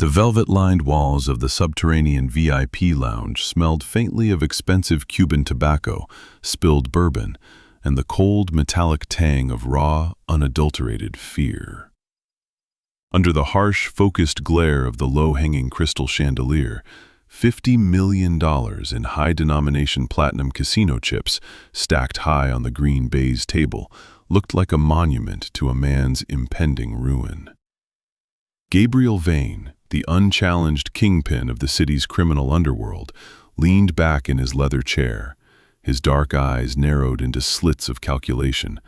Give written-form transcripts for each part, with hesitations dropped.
The velvet-lined walls of the subterranean VIP lounge smelled faintly of expensive Cuban tobacco, spilled bourbon, and the cold metallic tang of raw, unadulterated fear. Under the harsh, focused glare of the low-hanging crystal chandelier, $50 million in high-denomination platinum casino chips, stacked high on the green baize table, looked like a monument to a man's impending ruin. Gabriel Vane, the unchallenged kingpin of the city's criminal underworld, leaned back in his leather chair, his dark eyes narrowed into slits of calculation,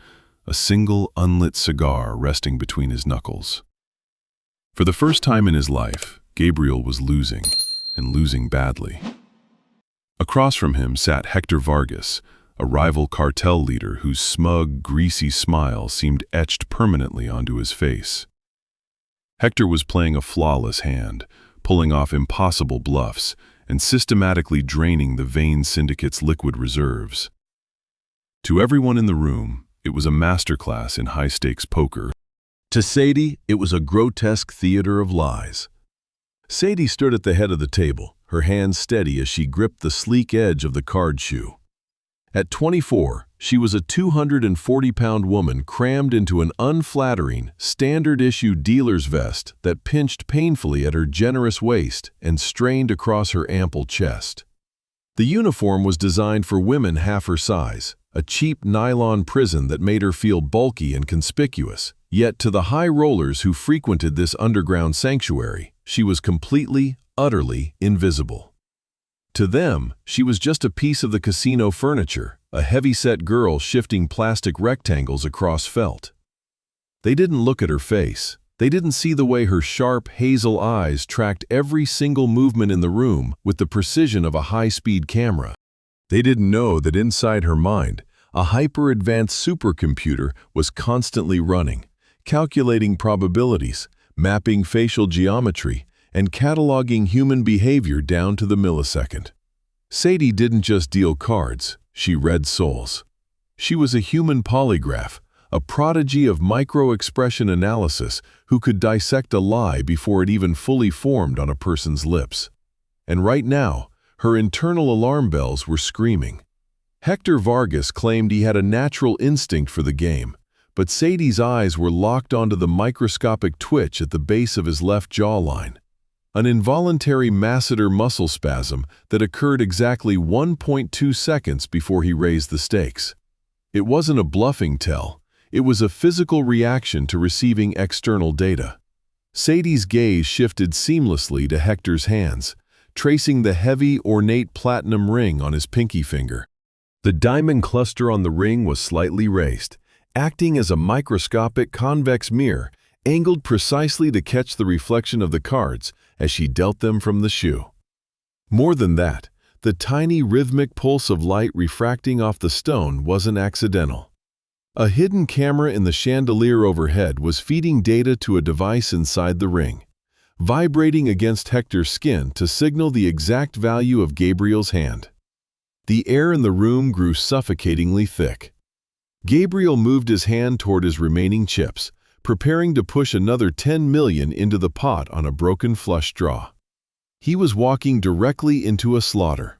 a single unlit cigar resting between his knuckles. For the first time in his life, Gabriel was losing, and losing badly. Across from him sat Hector Vargas, a rival cartel leader whose smug, greasy smile seemed etched permanently onto his face. Hector was playing a flawless hand, pulling off impossible bluffs, and systematically draining the Vane Syndicate's liquid reserves. To everyone in the room, it was a masterclass in high-stakes poker. To Sadie, it was a grotesque theater of lies. Sadie stood at the head of the table, her hands steady as she gripped the sleek edge of the card shoe. At 24, she was a 240-pound woman crammed into an unflattering, standard-issue dealer's vest that pinched painfully at her generous waist and strained across her ample chest. The uniform was designed for women half her size, a cheap nylon prison that made her feel bulky and conspicuous. Yet to the high rollers who frequented this underground sanctuary, she was completely, utterly invisible. To them, she was just a piece of the casino furniture, a heavy-set girl shifting plastic rectangles across felt. They didn't look at her face. They didn't see the way her sharp, hazel eyes tracked every single movement in the room with the precision of a high-speed camera. They didn't know that inside her mind, a hyper-advanced supercomputer was constantly running, calculating probabilities, mapping facial geometry, and cataloging human behavior down to the millisecond. Sadie didn't just deal cards, she read souls. She was a human polygraph, a prodigy of micro-expression analysis who could dissect a lie before it even fully formed on a person's lips. And right now, her internal alarm bells were screaming. Hector Vargas claimed he had a natural instinct for the game, but Sadie's eyes were locked onto the microscopic twitch at the base of his left jawline. An involuntary masseter muscle spasm that occurred exactly 1.2 seconds before he raised the stakes. It wasn't a bluffing tell, it was a physical reaction to receiving external data. Sadie's gaze shifted seamlessly to Hector's hands, tracing the heavy, ornate platinum ring on his pinky finger. The diamond cluster on the ring was slightly raised, acting as a microscopic convex mirror angled precisely to catch the reflection of the cards as she dealt them from the shoe. More than that, the tiny rhythmic pulse of light refracting off the stone wasn't accidental. A hidden camera in the chandelier overhead was feeding data to a device inside the ring, vibrating against Hector's skin to signal the exact value of Gabriel's hand. The air in the room grew suffocatingly thick. Gabriel moved his hand toward his remaining chips, preparing to push another 10 million into the pot on a broken flush draw. He was walking directly into a slaughter.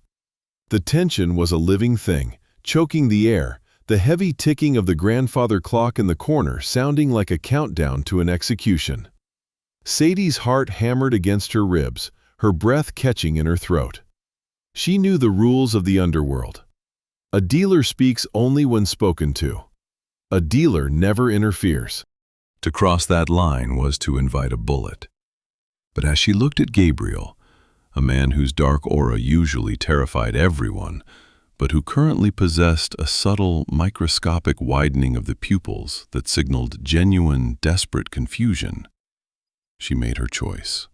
The tension was a living thing, choking the air, the heavy ticking of the grandfather clock in the corner sounding like a countdown to an execution. Sadie's heart hammered against her ribs, her breath catching in her throat. She knew the rules of the underworld. A dealer speaks only when spoken to. A dealer never interferes. To cross that line was to invite a bullet. But as she looked at Gabriel, a man whose dark aura usually terrified everyone, but who currently possessed a subtle, microscopic widening of the pupils that signaled genuine, desperate confusion, she made her choice.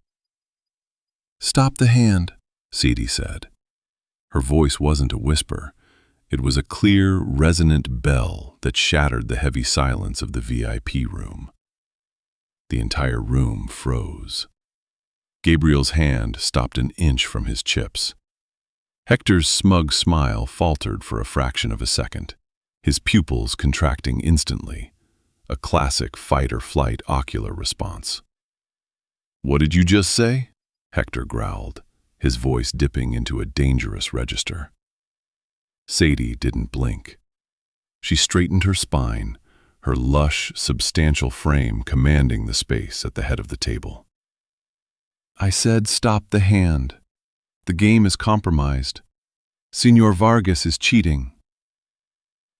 "Stop the hand," Sadie said. Her voice wasn't a whisper. It was a clear, resonant bell that shattered the heavy silence of the VIP room. The entire room froze. Gabriel's hand stopped an inch from his chips. Hector's smug smile faltered for a fraction of a second, his pupils contracting instantly, a classic fight-or-flight ocular response. "What did you just say?" Hector growled, his voice dipping into a dangerous register. Sadie didn't blink. She straightened her spine, her lush, substantial frame commanding the space at the head of the table. "I said stop the hand. The game is compromised. Señor Vargas is cheating."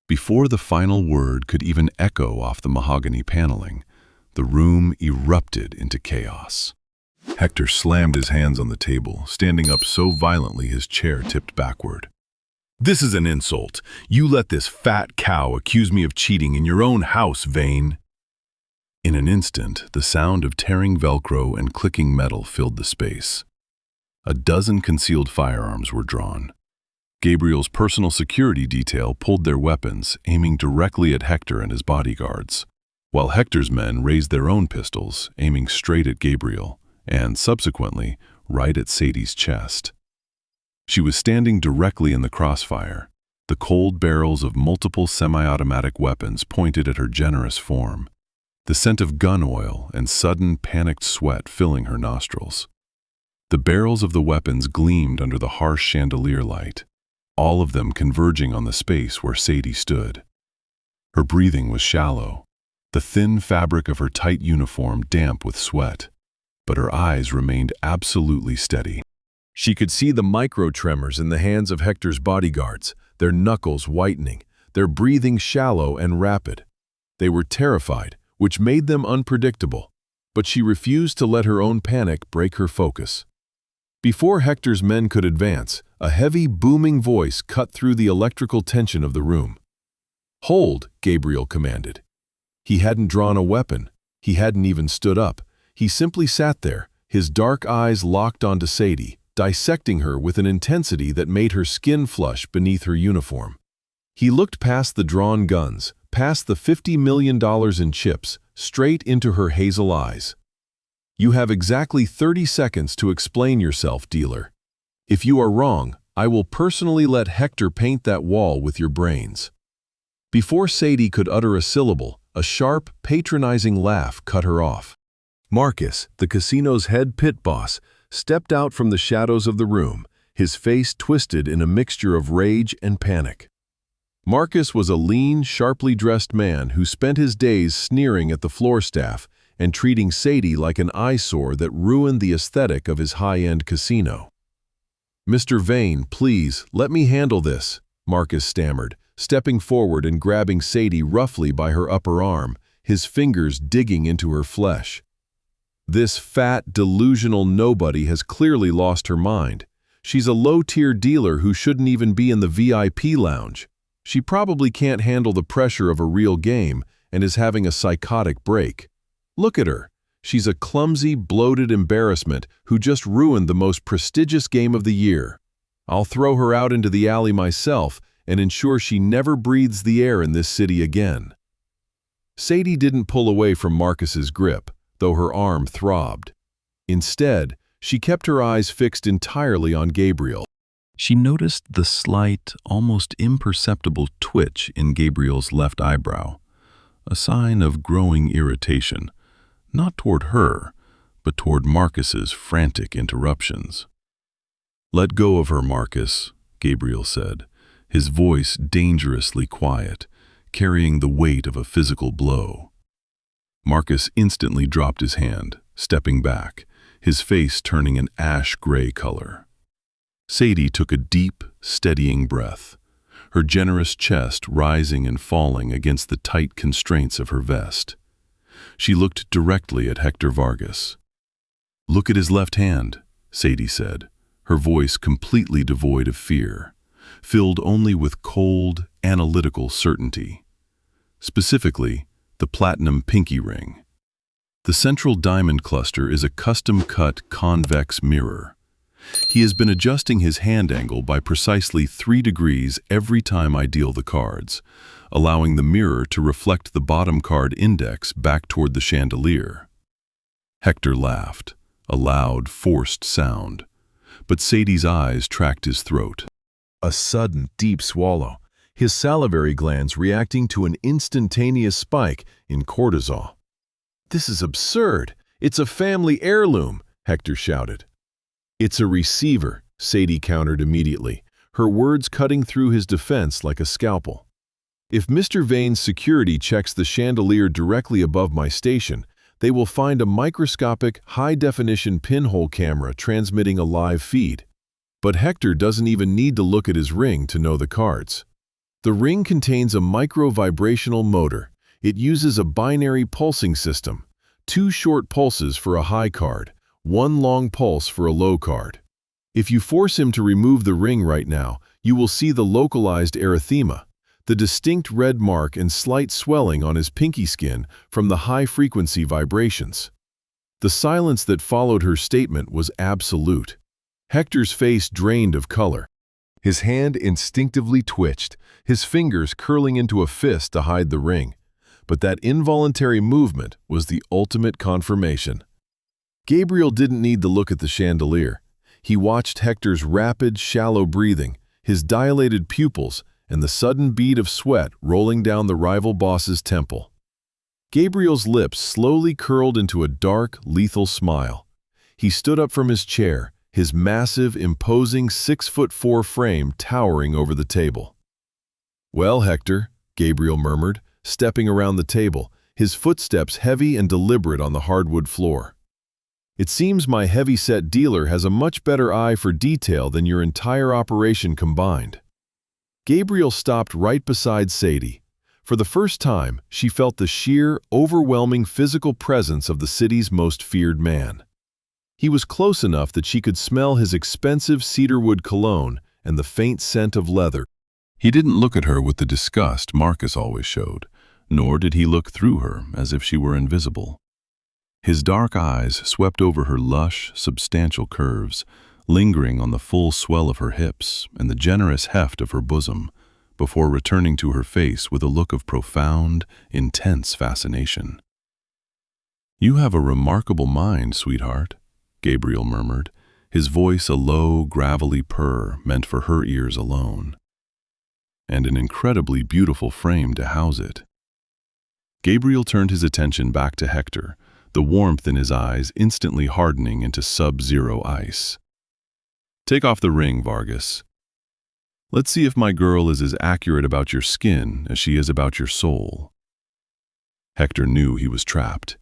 Before the final word could even echo off the mahogany paneling, the room erupted into chaos. Hector slammed his hands on the table, standing up so violently his chair tipped backward. "This is an insult. You let this fat cow accuse me of cheating in your own house, Vane." In an instant, the sound of tearing Velcro and clicking metal filled the space. A dozen concealed firearms were drawn. Gabriel's personal security detail pulled their weapons, aiming directly at Hector and his bodyguards, while Hector's men raised their own pistols, aiming straight at Gabriel, and, subsequently, right at Sadie's chest. She was standing directly in the crossfire, the cold barrels of multiple semi-automatic weapons pointed at her generous form, the scent of gun oil and sudden panicked sweat filling her nostrils. The barrels of the weapons gleamed under the harsh chandelier light, all of them converging on the space where Sadie stood. Her breathing was shallow, the thin fabric of her tight uniform damp with sweat, but her eyes remained absolutely steady. She could see the micro-tremors in the hands of Hector's bodyguards, their knuckles whitening, their breathing shallow and rapid. They were terrified, which made them unpredictable, but she refused to let her own panic break her focus. Before Hector's men could advance, a heavy, booming voice cut through the electrical tension of the room. "Hold," Gabriel commanded. He hadn't drawn a weapon. He hadn't even stood up. He simply sat there, his dark eyes locked onto Sadie, dissecting her with an intensity that made her skin flush beneath her uniform. He looked past the drawn guns, past the $50 million in chips, straight into her hazel eyes. "You have exactly 30 seconds to explain yourself, dealer. If you are wrong, I will personally let Hector paint that wall with your brains." Before Sadie could utter a syllable, a sharp, patronizing laugh cut her off. Marcus, the casino's head pit boss, stepped out from the shadows of the room, his face twisted in a mixture of rage and panic. Marcus was a lean, sharply dressed man who spent his days sneering at the floor staff and treating Sadie like an eyesore that ruined the aesthetic of his high-end casino. "Mr. Vane, please, let me handle this," Marcus stammered, stepping forward and grabbing Sadie roughly by her upper arm, his fingers digging into her flesh. "This fat, delusional nobody has clearly lost her mind. She's a low-tier dealer who shouldn't even be in the VIP lounge. She probably can't handle the pressure of a real game and is having a psychotic break. Look at her. She's a clumsy, bloated embarrassment who just ruined the most prestigious game of the year. I'll throw her out into the alley myself and ensure she never breathes the air in this city again." Sadie didn't pull away from Marcus's grip, though her arm throbbed. Instead, she kept her eyes fixed entirely on Gabriel. She noticed the slight, almost imperceptible twitch in Gabriel's left eyebrow, a sign of growing irritation, not toward her, but toward Marcus's frantic interruptions. "Let go of her, Marcus," Gabriel said, his voice dangerously quiet, carrying the weight of a physical blow. Marcus instantly dropped his hand, stepping back, his face turning an ash-gray color. Sadie took a deep, steadying breath, her generous chest rising and falling against the tight constraints of her vest. She looked directly at Hector Vargas. "Look at his left hand," Sadie said, her voice completely devoid of fear, filled only with cold, analytical certainty. Specifically, the platinum pinky ring. The central diamond cluster is a custom-cut convex mirror. He has been adjusting his hand angle by precisely 3 degrees every time I deal the cards, allowing the mirror to reflect the bottom card index back toward the chandelier. Hector laughed, a loud, forced sound, but Sadie's eyes tracked his throat. A sudden, deep swallow, his salivary glands reacting to an instantaneous spike in cortisol. "This is absurd! It's a family heirloom!" Hector shouted. "It's a receiver," Sadie countered immediately, her words cutting through his defense like a scalpel. "If Mr. Vane's security checks the chandelier directly above my station, they will find a microscopic, high-definition pinhole camera transmitting a live feed. But Hector doesn't even need to look at his ring to know the cards. The ring contains a micro-vibrational motor. It uses a binary pulsing system, 2 short pulses for a high card, 1 long pulse for a low card. If you force him to remove the ring right now, you will see the localized erythema, the distinct red mark and slight swelling on his pinky skin from the high-frequency vibrations." The silence that followed her statement was absolute. Hector's face drained of color. His hand instinctively twitched, his fingers curling into a fist to hide the ring. But that involuntary movement was the ultimate confirmation. Gabriel didn't need to look at the chandelier. He watched Hector's rapid, shallow breathing, his dilated pupils, and the sudden bead of sweat rolling down the rival boss's temple. Gabriel's lips slowly curled into a dark, lethal smile. He stood up from his chair, his massive, imposing 6'4" frame towering over the table. "Well, Hector," Gabriel murmured, stepping around the table, his footsteps heavy and deliberate on the hardwood floor. "It seems my heavy-set dealer has a much better eye for detail than your entire operation combined." Gabriel stopped right beside Sadie. For the first time, she felt the sheer, overwhelming physical presence of the city's most feared man. He was close enough that she could smell his expensive cedarwood cologne and the faint scent of leather. He didn't look at her with the disgust Marcus always showed, nor did he look through her as if she were invisible. His dark eyes swept over her lush, substantial curves, lingering on the full swell of her hips and the generous heft of her bosom, before returning to her face with a look of profound, intense fascination. "You have a remarkable mind, sweetheart," Gabriel murmured, his voice a low, gravelly purr meant for her ears alone. "And an incredibly beautiful frame to house it." Gabriel turned his attention back to Hector, the warmth in his eyes instantly hardening into sub-zero ice. "Take off the ring, Vargas. Let's see if my girl is as accurate about your skin as she is about your soul." Hector knew he was trapped.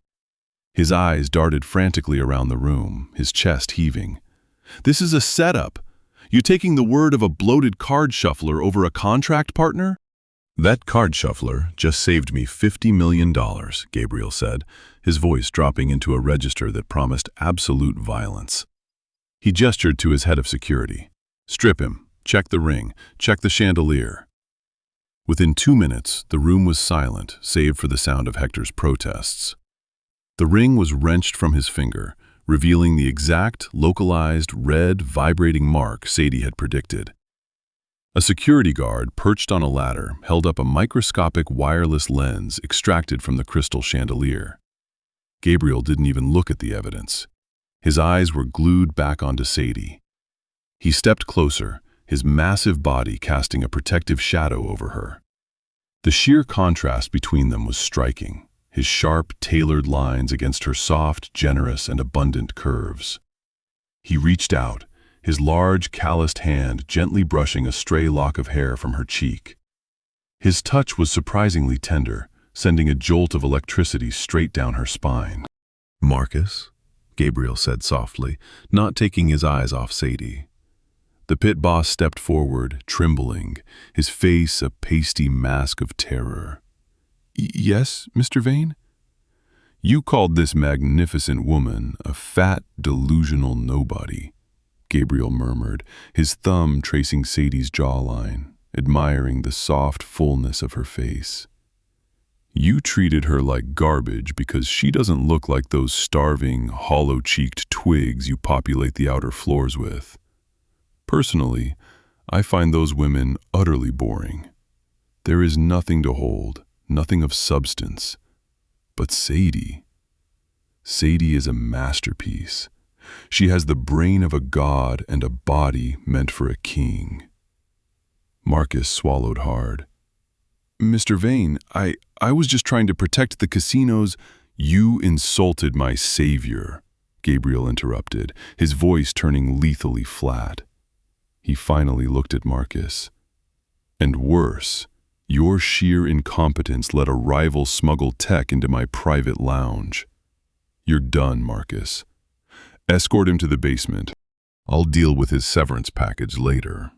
His eyes darted frantically around the room, his chest heaving. "This is a setup. You taking the word of a bloated card shuffler over a contract partner?" "That card shuffler just saved me $50 million, Gabriel said, his voice dropping into a register that promised absolute violence. He gestured to his head of security. "Strip him. Check the ring. Check the chandelier." Within 2 minutes, the room was silent, save for the sound of Hector's protests. The ring was wrenched from his finger, revealing the exact, localized, red, vibrating mark Sadie had predicted. A security guard, perched on a ladder, held up a microscopic wireless lens extracted from the crystal chandelier. Gabriel didn't even look at the evidence. His eyes were glued back onto Sadie. He stepped closer, his massive body casting a protective shadow over her. The sheer contrast between them was striking, his sharp, tailored lines against her soft, generous, and abundant curves. He reached out, his large, calloused hand gently brushing a stray lock of hair from her cheek. His touch was surprisingly tender, sending a jolt of electricity straight down her spine. "Marcus?" Gabriel said softly, not taking his eyes off Sadie. The pit boss stepped forward, trembling, his face a pasty mask of terror. "Yes, Mr. Vane?" "You called this magnificent woman a fat, delusional nobody," Gabriel murmured, his thumb tracing Sadie's jawline, admiring the soft fullness of her face. "You treated her like garbage because she doesn't look like those starving, hollow-cheeked twigs you populate the outer floors with. Personally, I find those women utterly boring. There is nothing to hold, nothing of substance. But Sadie is a masterpiece. She has the brain of a god and a body meant for a king." Marcus swallowed hard. "Mr. Vane, I was just trying to protect the casinos." "You insulted my savior," Gabriel interrupted, his voice turning lethally flat. He finally looked at Marcus. And worse, your sheer incompetence let a rival smuggle tech into my private lounge. You're done, Marcus. Escort him to the basement. I'll deal with his severance package later.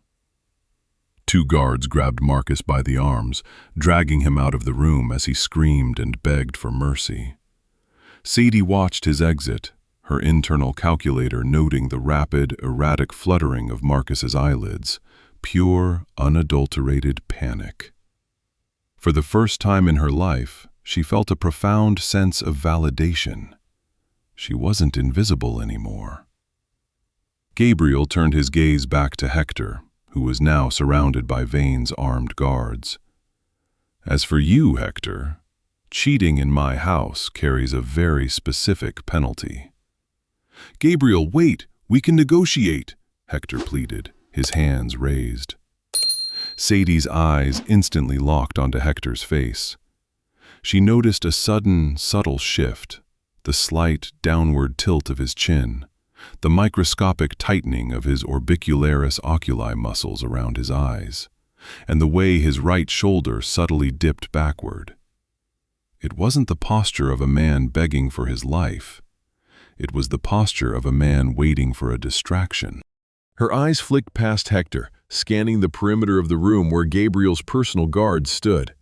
Two guards grabbed Marcus by the arms, dragging him out of the room as he screamed and begged for mercy. Sadie watched his exit, her internal calculator noting the rapid, erratic fluttering of Marcus's eyelids, pure, unadulterated panic. For the first time in her life, she felt a profound sense of validation. She wasn't invisible anymore. Gabriel turned his gaze back to Hector, who was now surrounded by Vane's armed guards. As for you, Hector, cheating in my house carries a very specific penalty. Gabriel, wait, we can negotiate, Hector pleaded, his hands raised. Sadie's eyes instantly locked onto Hector's face. She noticed a sudden, subtle shift, the slight downward tilt of his chin, the microscopic tightening of his orbicularis oculi muscles around his eyes, and the way his right shoulder subtly dipped backward. It wasn't the posture of a man begging for his life. It was the posture of a man waiting for a distraction. Her eyes flicked past Hector, scanning the perimeter of the room where Gabriel's personal guards stood.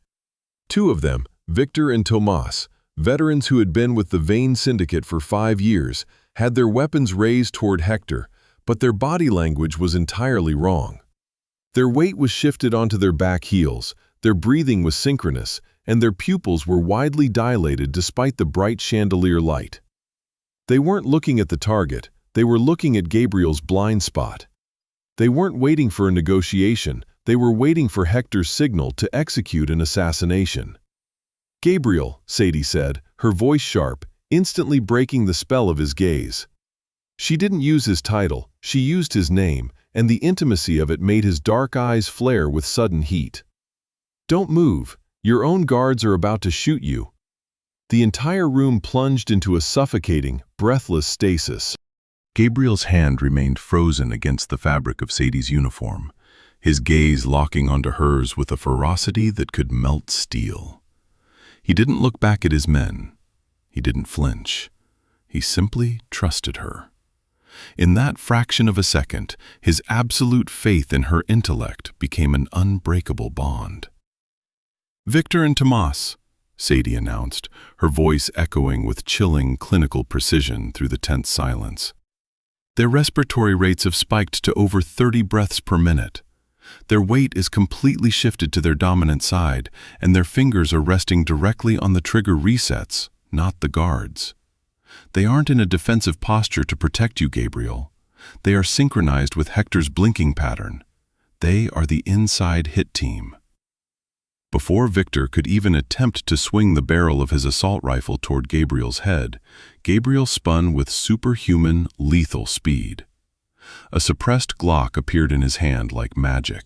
Two of them, Victor and Tomas, veterans who had been with the Vane syndicate for 5 years, had their weapons raised toward Hector, but their body language was entirely wrong. Their weight was shifted onto their back heels, their breathing was synchronous, and their pupils were widely dilated despite the bright chandelier light. They weren't looking at the target, they were looking at Gabriel's blind spot. They weren't waiting for a negotiation, they were waiting for Hector's signal to execute an assassination. Gabriel, Sadie said, her voice sharp, instantly breaking the spell of his gaze. She didn't use his title, she used his name, and the intimacy of it made his dark eyes flare with sudden heat. Don't move, your own guards are about to shoot you. The entire room plunged into a suffocating, breathless stasis. Gabriel's hand remained frozen against the fabric of Sadie's uniform, his gaze locking onto hers with a ferocity that could melt steel. He didn't look back at his men. He didn't flinch. He simply trusted her. In that fraction of a second, his absolute faith in her intellect became an unbreakable bond. Victor and Tomas, Sadie announced, her voice echoing with chilling clinical precision through the tense silence. Their respiratory rates have spiked to over 30 breaths per minute. Their weight is completely shifted to their dominant side, and their fingers are resting directly on the trigger resets, not the guards. They aren't in a defensive posture to protect you, Gabriel. They are synchronized with Hector's blinking pattern. They are the inside hit team. Before Victor could even attempt to swing the barrel of his assault rifle toward Gabriel's head, Gabriel spun with superhuman, lethal speed. A suppressed Glock appeared in his hand like magic.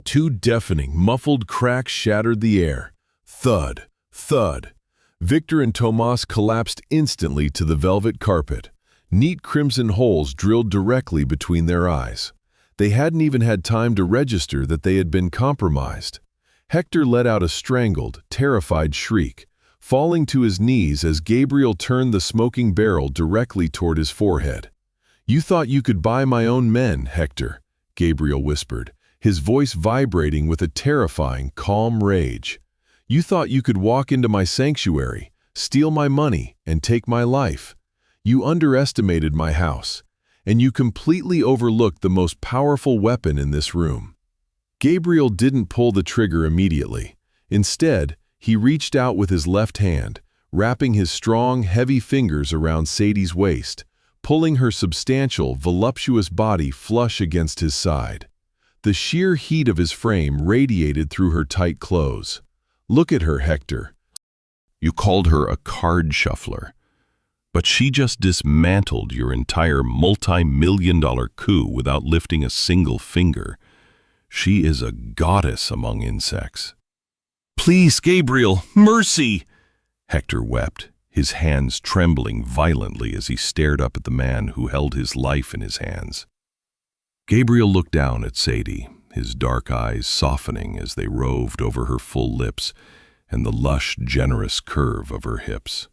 Two deafening, muffled cracks shattered the air. Thud, thud. Victor and Tomas collapsed instantly to the velvet carpet. Neat crimson holes drilled directly between their eyes. They hadn't even had time to register that they had been compromised. Hector let out a strangled, terrified shriek, falling to his knees as Gabriel turned the smoking barrel directly toward his forehead. "You thought you could buy my own men, Hector," Gabriel whispered, his voice vibrating with a terrifying, calm rage. "You thought you could walk into my sanctuary, steal my money, and take my life. You underestimated my house, and you completely overlooked the most powerful weapon in this room." Gabriel didn't pull the trigger immediately. Instead, he reached out with his left hand, wrapping his strong, heavy fingers around Sadie's waist, pulling her substantial, voluptuous body flush against his side. The sheer heat of his frame radiated through her tight clothes. "Look at her, Hector." You called her a card shuffler, but she just dismantled your entire multi-million-dollar coup without lifting a single finger. She is a goddess among insects. "Please, Gabriel, mercy!" Hector wept, his hands trembling violently as he stared up at the man who held his life in his hands. Gabriel looked down at Sadie, his dark eyes softening as they roved over her full lips and the lush, generous curve of her hips.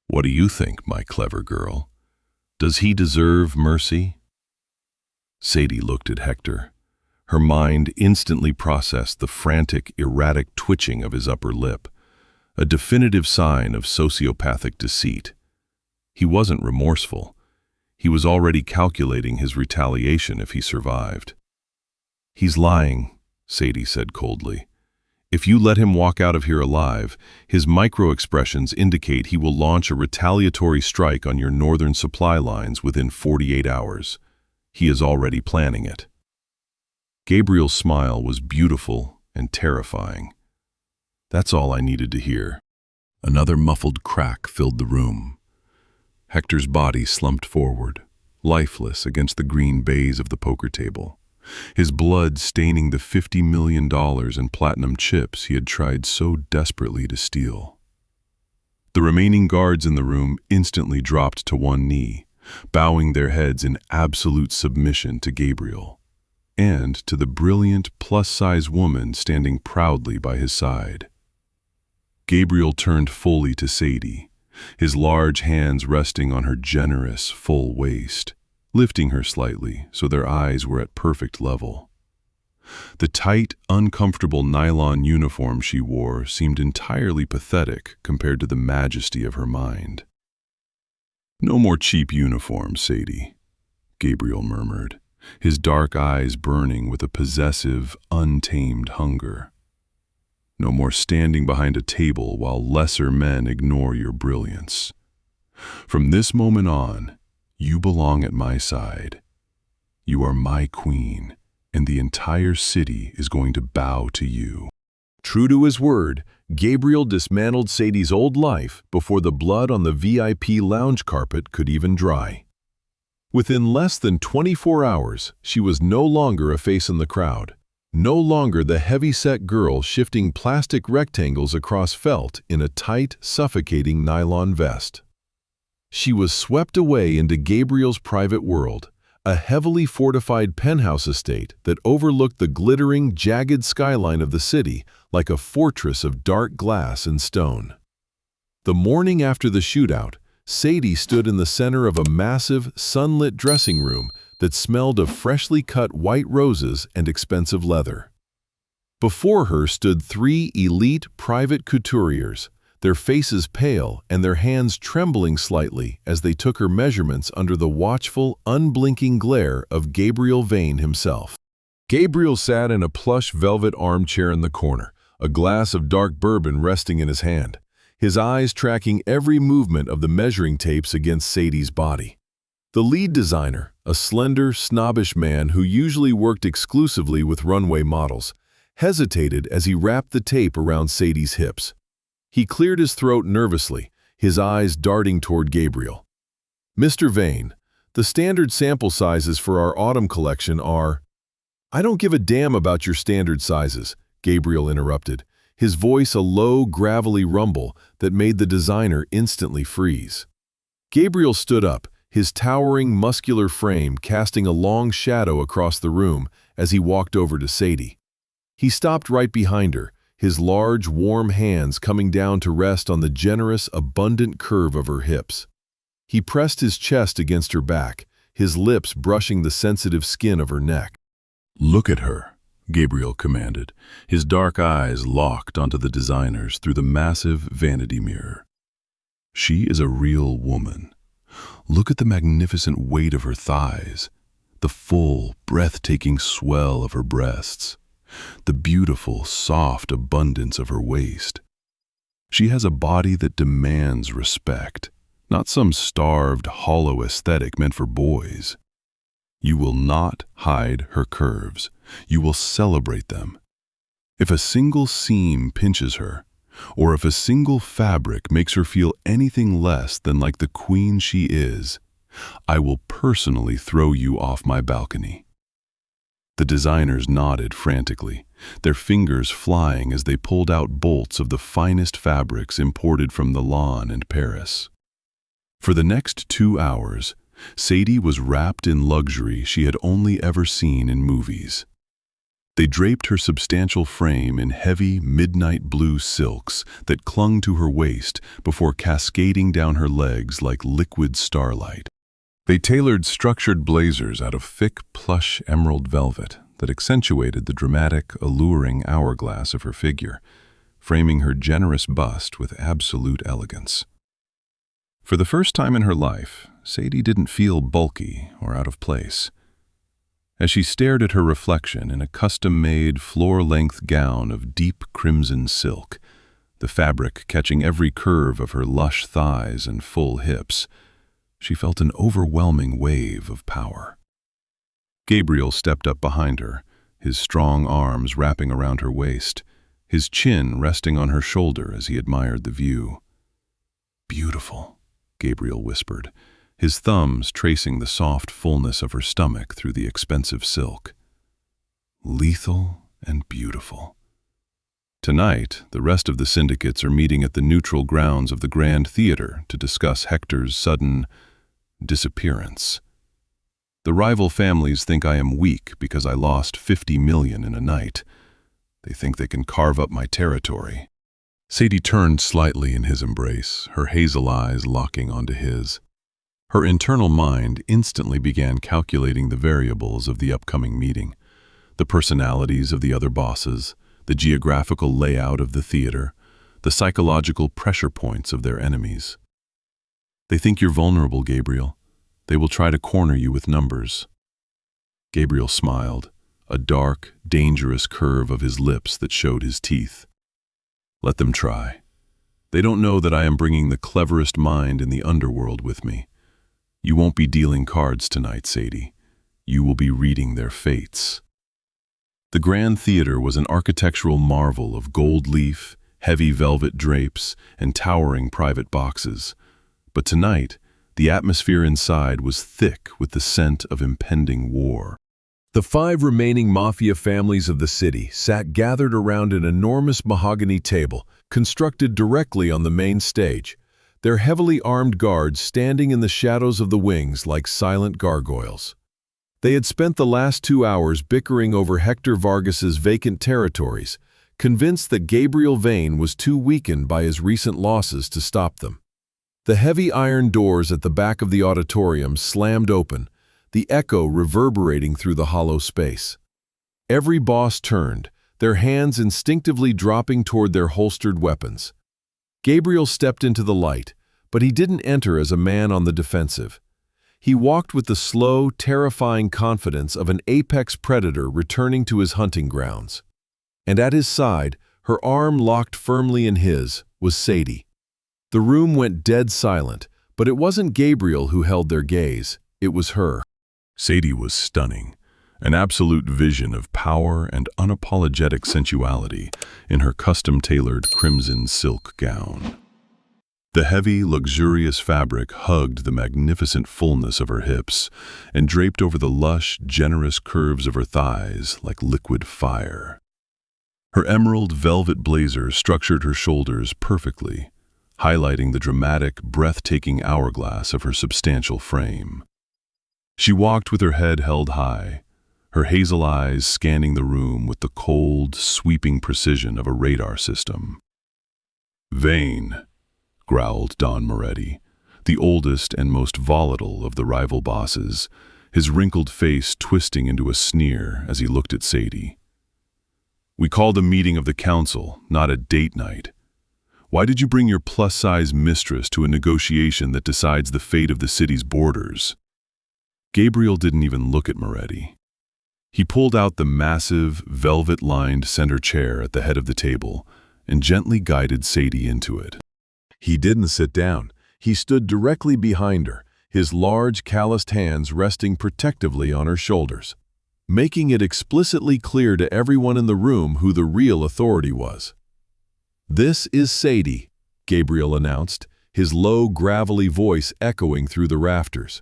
"What do you think, my clever girl? Does he deserve mercy?" Sadie looked at Hector. Her mind instantly processed the frantic, erratic twitching of his upper lip, a definitive sign of sociopathic deceit. He wasn't remorseful. He was already calculating his retaliation if he survived. "He's lying," Sadie said coldly. "If you let him walk out of here alive, his micro-expressions indicate he will launch a retaliatory strike on your northern supply lines within 48 hours. He is already planning it." Gabriel's smile was beautiful and terrifying. That's all I needed to hear. Another muffled crack filled the room. Hector's body slumped forward, lifeless against the green baize of the poker table, his blood staining the $50 million in platinum chips he had tried so desperately to steal. The remaining guards in the room instantly dropped to one knee, bowing their heads in absolute submission to Gabriel, and to the brilliant plus-size woman standing proudly by his side. Gabriel turned fully to Sadie, his large hands resting on her generous, full waist, lifting her slightly so their eyes were at perfect level. The tight, uncomfortable nylon uniform she wore seemed entirely pathetic compared to the majesty of her mind. "No more cheap uniforms, Sadie," Gabriel murmured, his dark eyes burning with a possessive, untamed hunger. "No more standing behind a table while lesser men ignore your brilliance. From this moment on, you belong at my side. You are my queen, and the entire city is going to bow to you." True to his word, Gabriel dismantled Sadie's old life before the blood on the VIP lounge carpet could even dry. Within less than 24 hours, she was no longer a face in the crowd, no longer the heavy-set girl shifting plastic rectangles across felt in a tight, suffocating nylon vest. She was swept away into Gabriel's private world, a heavily fortified penthouse estate that overlooked the glittering, jagged skyline of the city like a fortress of dark glass and stone. The morning after the shootout, Sadie stood in the center of a massive, sunlit dressing room that smelled of freshly cut white roses and expensive leather. Before her stood 3 elite private couturiers, their faces pale and their hands trembling slightly as they took her measurements under the watchful, unblinking glare of Gabriel Vane himself. Gabriel sat in a plush velvet armchair in the corner, a glass of dark bourbon resting in his hand, his eyes tracking every movement of the measuring tapes against Sadie's body. The lead designer, a slender, snobbish man who usually worked exclusively with runway models, hesitated as he wrapped the tape around Sadie's hips. He cleared his throat nervously, his eyes darting toward Gabriel. "Mr. Vane, the standard sample sizes for our autumn collection are—" "I don't give a damn about your standard sizes," Gabriel interrupted, his voice a low, gravelly rumble that made the designer instantly freeze. Gabriel stood up, his towering, muscular frame casting a long shadow across the room as he walked over to Sadie. He stopped right behind her, his large, warm hands coming down to rest on the generous, abundant curve of her hips. He pressed his chest against her back, his lips brushing the sensitive skin of her neck. "Look at her," Gabriel commanded, his dark eyes locked onto the designer's through the massive vanity mirror. "She is a real woman. Look at the magnificent weight of her thighs, the full, breathtaking swell of her breasts, the beautiful, soft abundance of her waist. She has a body that demands respect, not some starved, hollow aesthetic meant for boys. You will not hide her curves. You will celebrate them. If a single seam pinches her, or if a single fabric makes her feel anything less than like the queen she is, I will personally throw you off my balcony." The designers nodded frantically, their fingers flying as they pulled out bolts of the finest fabrics imported from Milan and Paris. For the next 2 hours, Sadie was wrapped in luxury she had only ever seen in movies. They draped her substantial frame in heavy midnight blue silks that clung to her waist before cascading down her legs like liquid starlight. They tailored structured blazers out of thick, plush emerald velvet that accentuated the dramatic, alluring hourglass of her figure, framing her generous bust with absolute elegance. For the first time in her life, Sadie didn't feel bulky or out of place. As she stared at her reflection in a custom-made, floor-length gown of deep crimson silk, the fabric catching every curve of her lush thighs and full hips, she felt an overwhelming wave of power. Gabriel stepped up behind her, his strong arms wrapping around her waist, his chin resting on her shoulder as he admired the view. "Beautiful," Gabriel whispered, his thumbs tracing the soft fullness of her stomach through the expensive silk. "Lethal and beautiful." Tonight, the rest of the syndicates are meeting at the neutral grounds of the Grand Theater to discuss Hector's sudden disappearance. The rival families think I am weak because I lost 50 million in a night. They think they can carve up my territory. Sadie turned slightly in his embrace, her hazel eyes locking onto his. Her internal mind instantly began calculating the variables of the upcoming meeting, the personalities of the other bosses, the geographical layout of the theater, the psychological pressure points of their enemies. "They think you're vulnerable, Gabriel. They will try to corner you with numbers." Gabriel smiled, a dark, dangerous curve of his lips that showed his teeth. "Let them try. They don't know that I am bringing the cleverest mind in the underworld with me. You won't be dealing cards tonight, Sadie. You will be reading their fates." The Grand Theater was an architectural marvel of gold leaf, heavy velvet drapes, and towering private boxes. But tonight, the atmosphere inside was thick with the scent of impending war. The 5 remaining Mafia families of the city sat gathered around an enormous mahogany table constructed directly on the main stage, their heavily armed guards standing in the shadows of the wings like silent gargoyles. They had spent the last 2 hours bickering over Hector Vargas's vacant territories, convinced that Gabriel Vane was too weakened by his recent losses to stop them. The heavy iron doors at the back of the auditorium slammed open, the echo reverberating through the hollow space. Every boss turned, their hands instinctively dropping toward their holstered weapons. Gabriel stepped into the light, but he didn't enter as a man on the defensive. He walked with the slow, terrifying confidence of an apex predator returning to his hunting grounds. And at his side, her arm locked firmly in his, was Sadie. The room went dead silent, but it wasn't Gabriel who held their gaze, it was her. Sadie was stunning, an absolute vision of power and unapologetic sensuality in her custom-tailored crimson silk gown. The heavy, luxurious fabric hugged the magnificent fullness of her hips and draped over the lush, generous curves of her thighs like liquid fire. Her emerald velvet blazer structured her shoulders perfectly, highlighting the dramatic, breathtaking hourglass of her substantial frame. She walked with her head held high, her hazel eyes scanning the room with the cold, sweeping precision of a radar system. "Vane," growled Don Moretti, the oldest and most volatile of the rival bosses, his wrinkled face twisting into a sneer as he looked at Sadie. "We called a meeting of the council, not a date night. Why did you bring your plus-size mistress to a negotiation that decides the fate of the city's borders?" Gabriel didn't even look at Moretti. He pulled out the massive, velvet-lined center chair at the head of the table and gently guided Sadie into it. He didn't sit down. He stood directly behind her, his large, calloused hands resting protectively on her shoulders, making it explicitly clear to everyone in the room who the real authority was. "This is Sadie," Gabriel announced, his low, gravelly voice echoing through the rafters.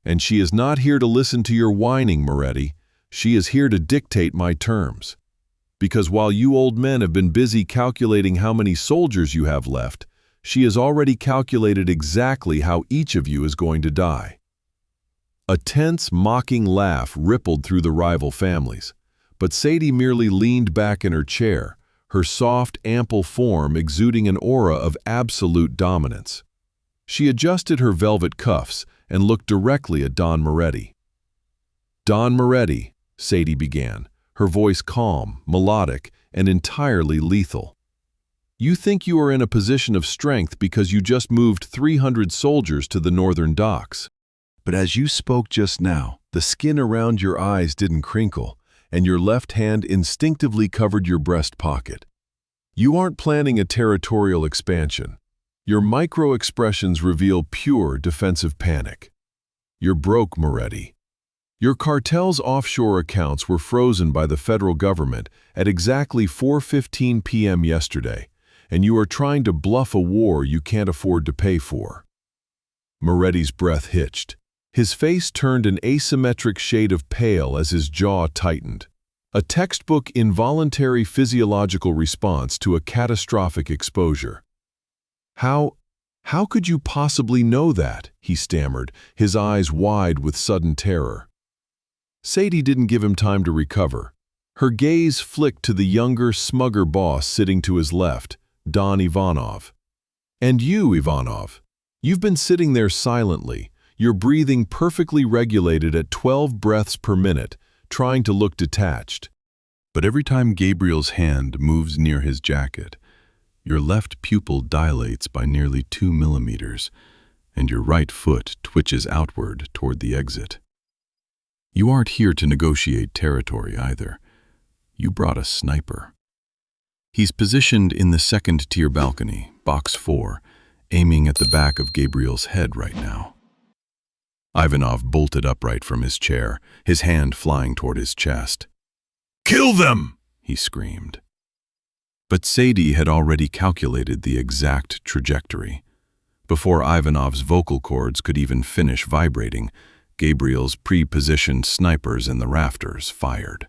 "And she is not here to listen to your whining, Moretti. She is here to dictate my terms. Because while you old men have been busy calculating how many soldiers you have left, she has already calculated exactly how each of you is going to die." A tense, mocking laugh rippled through the rival families, but Sadie merely leaned back in her chair, her soft, ample form exuding an aura of absolute dominance. She adjusted her velvet cuffs and looked directly at Don Moretti. "Don Moretti," Sadie began, her voice calm, melodic, and entirely lethal. "You think you are in a position of strength because you just moved 300 soldiers to the northern docks. But as you spoke just now, the skin around your eyes didn't crinkle, and your left hand instinctively covered your breast pocket. You aren't planning a territorial expansion. Your micro-expressions reveal pure defensive panic. You're broke, Moretti. Your cartel's offshore accounts were frozen by the federal government at exactly 4:15 p.m. yesterday, and you are trying to bluff a war you can't afford to pay for." Moretti's breath hitched. His face turned an asymmetric shade of pale as his jaw tightened. A textbook involuntary physiological response to a catastrophic exposure. How could you possibly know that?" he stammered, his eyes wide with sudden terror. Sadie didn't give him time to recover. Her gaze flicked to the younger, smugger boss sitting to his left, Don Ivanov. "And you, Ivanov, you've been sitting there silently, your breathing perfectly regulated at 12 breaths per minute, trying to look detached. But every time Gabriel's hand moves near his jacket, your left pupil dilates by nearly 2 millimeters, and your right foot twitches outward toward the exit. You aren't here to negotiate territory either. You brought a sniper. He's positioned in the second-tier balcony, box 4, aiming at the back of Gabriel's head right now." Ivanov bolted upright from his chair, his hand flying toward his chest. "Kill them!" he screamed. But Sadie had already calculated the exact trajectory. Before Ivanov's vocal cords could even finish vibrating, Gabriel's pre-positioned snipers in the rafters fired.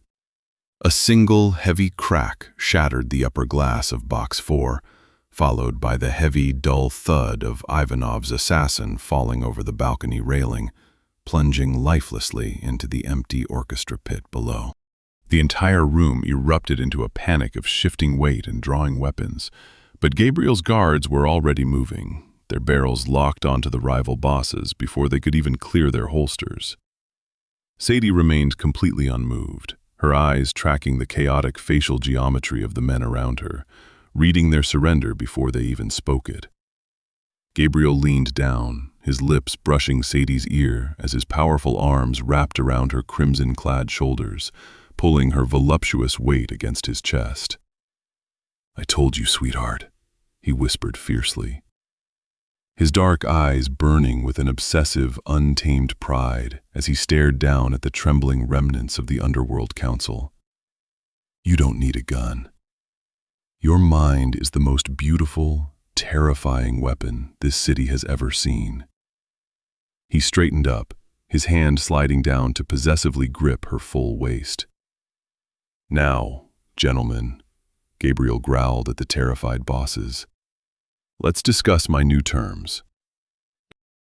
A single heavy crack shattered the upper glass of box 4, followed by the heavy, dull thud of Ivanov's assassin falling over the balcony railing, plunging lifelessly into the empty orchestra pit below. The entire room erupted into a panic of shifting weight and drawing weapons, but Gabriel's guards were already moving, their barrels locked onto the rival bosses before they could even clear their holsters. Sadie remained completely unmoved, her eyes tracking the chaotic facial geometry of the men around her, reading their surrender before they even spoke it. Gabriel leaned down, his lips brushing Sadie's ear as his powerful arms wrapped around her crimson-clad shoulders, pulling her voluptuous weight against his chest. "I told you, sweetheart," he whispered fiercely, his dark eyes burning with an obsessive, untamed pride as he stared down at the trembling remnants of the Underworld Council. "You don't need a gun. Your mind is the most beautiful, terrifying weapon this city has ever seen." He straightened up, his hand sliding down to possessively grip her full waist. "Now, gentlemen," Gabriel growled at the terrified bosses, "let's discuss my new terms.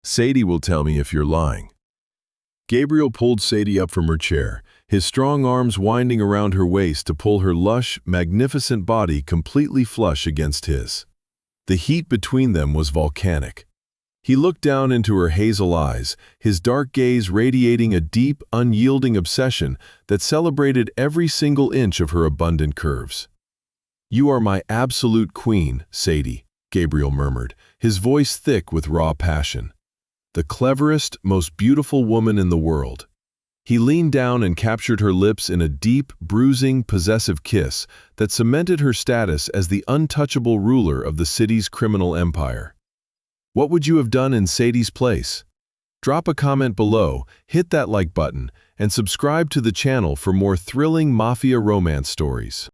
Sadie will tell me if you're lying." Gabriel pulled Sadie up from her chair, his strong arms winding around her waist to pull her lush, magnificent body completely flush against his. The heat between them was volcanic. He looked down into her hazel eyes, his dark gaze radiating a deep, unyielding obsession that celebrated every single inch of her abundant curves. "You are my absolute queen, Sadie," Gabriel murmured, his voice thick with raw passion. "The cleverest, most beautiful woman in the world." He leaned down and captured her lips in a deep, bruising, possessive kiss that cemented her status as the untouchable ruler of the city's criminal empire. What would you have done in Sadie's place? Drop a comment below, hit that like button, and subscribe to the channel for more thrilling Mafia romance stories.